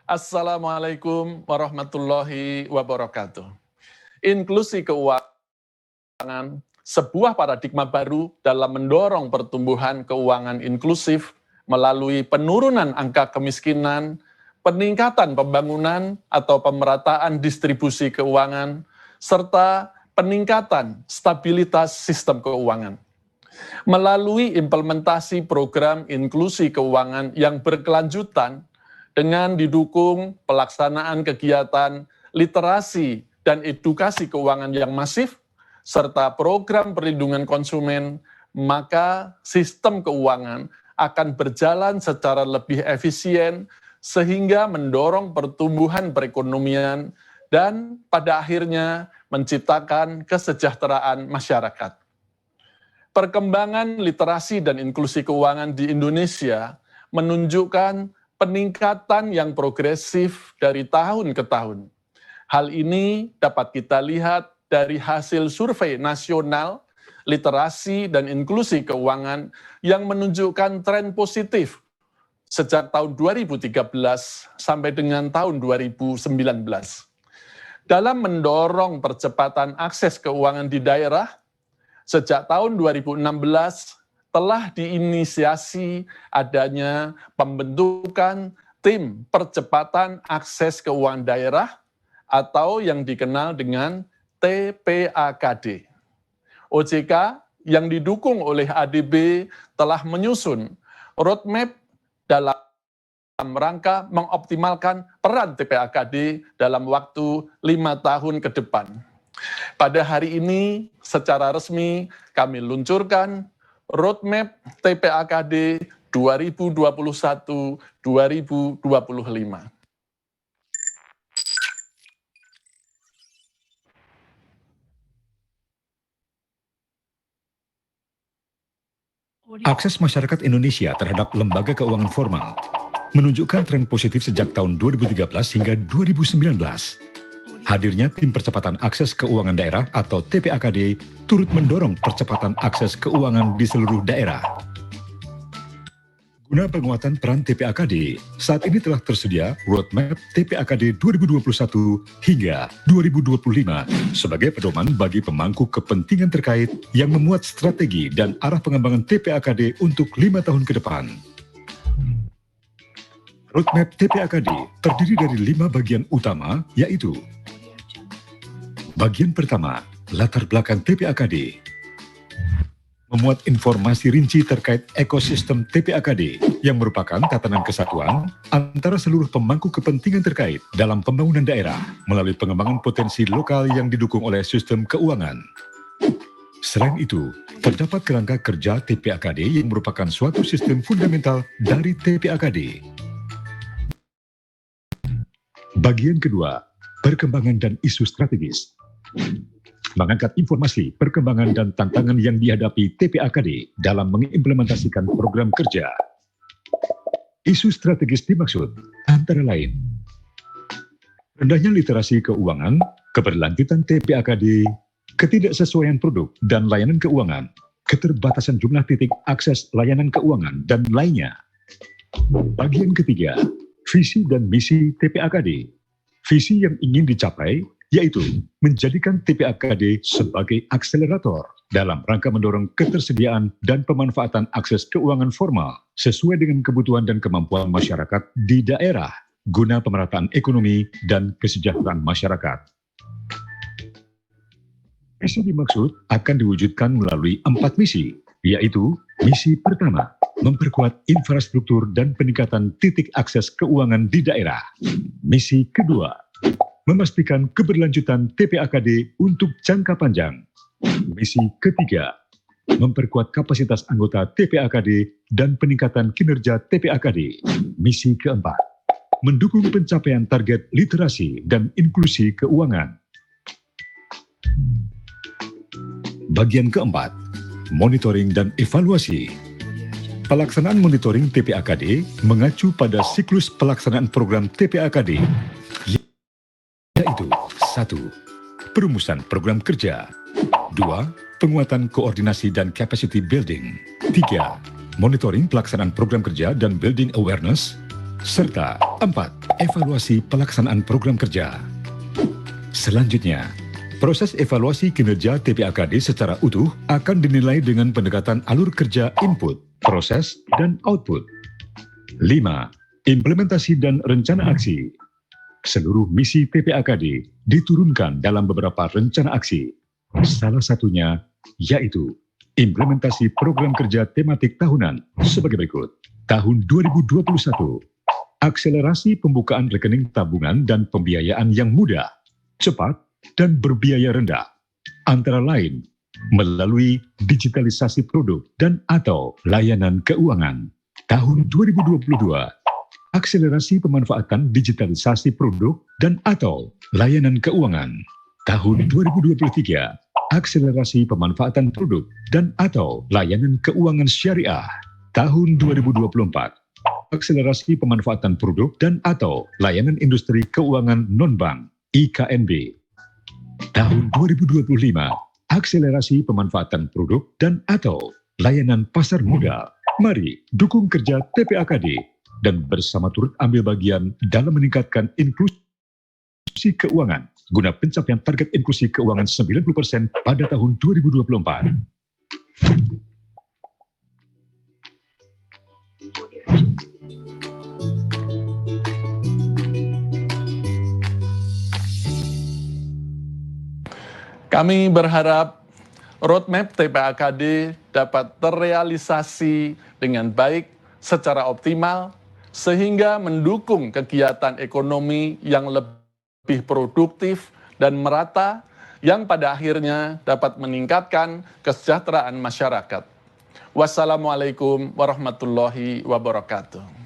Assalamualaikum warahmatullahi wabarakatuh. Inklusi keuangan, sebuah paradigma baru dalam mendorong pertumbuhan keuangan inklusif melalui penurunan angka kemiskinan, peningkatan pembangunan atau pemerataan distribusi keuangan, serta peningkatan stabilitas sistem keuangan. Melalui implementasi program inklusi keuangan yang berkelanjutan, dengan didukung pelaksanaan kegiatan literasi dan edukasi keuangan yang masif, serta program perlindungan konsumen, maka sistem keuangan akan berjalan secara lebih efisien sehingga mendorong pertumbuhan perekonomian dan pada akhirnya menciptakan kesejahteraan masyarakat. Perkembangan literasi dan inklusi keuangan di Indonesia menunjukkan peningkatan yang progresif dari tahun ke tahun. Hal ini dapat kita lihat dari hasil survei nasional literasi dan inklusi keuangan yang menunjukkan tren positif sejak tahun 2013 sampai dengan tahun 2019. Dalam mendorong percepatan akses keuangan di daerah, sejak tahun 2016 telah diinisiasi adanya pembentukan tim percepatan akses keuangan daerah atau yang dikenal dengan TPAKD. OJK yang didukung oleh ADB telah menyusun roadmap dalam rangka mengoptimalkan peran TPAKD dalam waktu 5 tahun ke depan. Pada hari ini secara resmi kami luncurkan Roadmap TPAKD 2021-2025. Akses masyarakat Indonesia terhadap lembaga keuangan formal menunjukkan tren positif sejak tahun 2013 hingga 2019. Hadirnya tim percepatan akses keuangan daerah atau TPAKD turut mendorong percepatan akses keuangan di seluruh daerah. Guna penguatan peran TPAKD, saat ini telah tersedia Roadmap TPAKD 2021 hingga 2025 sebagai pedoman bagi pemangku kepentingan terkait yang memuat strategi dan arah pengembangan TPAKD untuk 5 tahun ke depan. Roadmap TPAKD terdiri dari 5 bagian utama, yaitu bagian pertama, latar belakang TPAKD. Memuat informasi rinci terkait ekosistem TPAKD yang merupakan tatanan kesatuan antara seluruh pemangku kepentingan terkait dalam pembangunan daerah melalui pengembangan potensi lokal yang didukung oleh sistem keuangan. Selain itu, terdapat kerangka kerja TPAKD yang merupakan suatu sistem fundamental dari TPAKD. Bagian kedua, perkembangan dan isu strategis. Mengangkat informasi, perkembangan, dan tantangan yang dihadapi TPAKD dalam mengimplementasikan program kerja. Isu strategis dimaksud antara lain rendahnya literasi keuangan, keberlanjutan TPAKD, ketidaksesuaian produk dan layanan keuangan, keterbatasan jumlah titik akses layanan keuangan, dan lainnya. Bagian ketiga, visi dan misi TPAKD. Visi yang ingin dicapai yaitu menjadikan TPAKD sebagai akselerator dalam rangka mendorong ketersediaan dan pemanfaatan akses keuangan formal sesuai dengan kebutuhan dan kemampuan masyarakat di daerah guna pemerataan ekonomi dan kesejahteraan masyarakat. Misi dimaksud akan diwujudkan melalui 4 misi, yaitu misi pertama, memperkuat infrastruktur dan peningkatan titik akses keuangan di daerah. Misi kedua, memastikan keberlanjutan TPAKD untuk jangka panjang. Misi ketiga, memperkuat kapasitas anggota TPAKD dan peningkatan kinerja TPAKD. Misi keempat, mendukung pencapaian target literasi dan inklusi keuangan. Bagian keempat, monitoring dan evaluasi. Pelaksanaan monitoring TPAKD mengacu pada siklus pelaksanaan program TPAKD, yaitu 1. Perumusan program kerja. 2. Penguatan koordinasi dan capacity building. 3. Monitoring pelaksanaan program kerja dan building awareness. Serta 4. Evaluasi pelaksanaan program kerja. Selanjutnya, proses evaluasi kinerja TPAKD secara utuh akan dinilai dengan pendekatan alur kerja input, proses, dan output. 5. Implementasi dan rencana aksi. Seluruh misi TPAKD diturunkan dalam beberapa rencana aksi. Salah satunya yaitu implementasi program kerja tematik tahunan sebagai berikut. Tahun 2021, akselerasi pembukaan rekening tabungan dan pembiayaan yang mudah, cepat, dan berbiaya rendah. Antara lain, melalui digitalisasi produk dan atau layanan keuangan. Tahun 2022, akselerasi pemanfaatan digitalisasi produk dan atau layanan keuangan. Tahun 2023, akselerasi pemanfaatan produk dan atau layanan keuangan syariah. Tahun 2024, akselerasi pemanfaatan produk dan atau layanan industri keuangan non-bank (IKNB). Tahun 2025, akselerasi pemanfaatan produk dan atau layanan pasar modal. Mari dukung kerja TPAKD dan bersama turut ambil bagian dalam meningkatkan inklusi keuangan guna pencapaian target inklusi keuangan 90% pada tahun 2024. Kami berharap roadmap TPAKD dapat terrealisasi dengan baik secara optimal sehingga mendukung kegiatan ekonomi yang lebih produktif dan merata yang pada akhirnya dapat meningkatkan kesejahteraan masyarakat. Wassalamualaikum warahmatullahi wabarakatuh.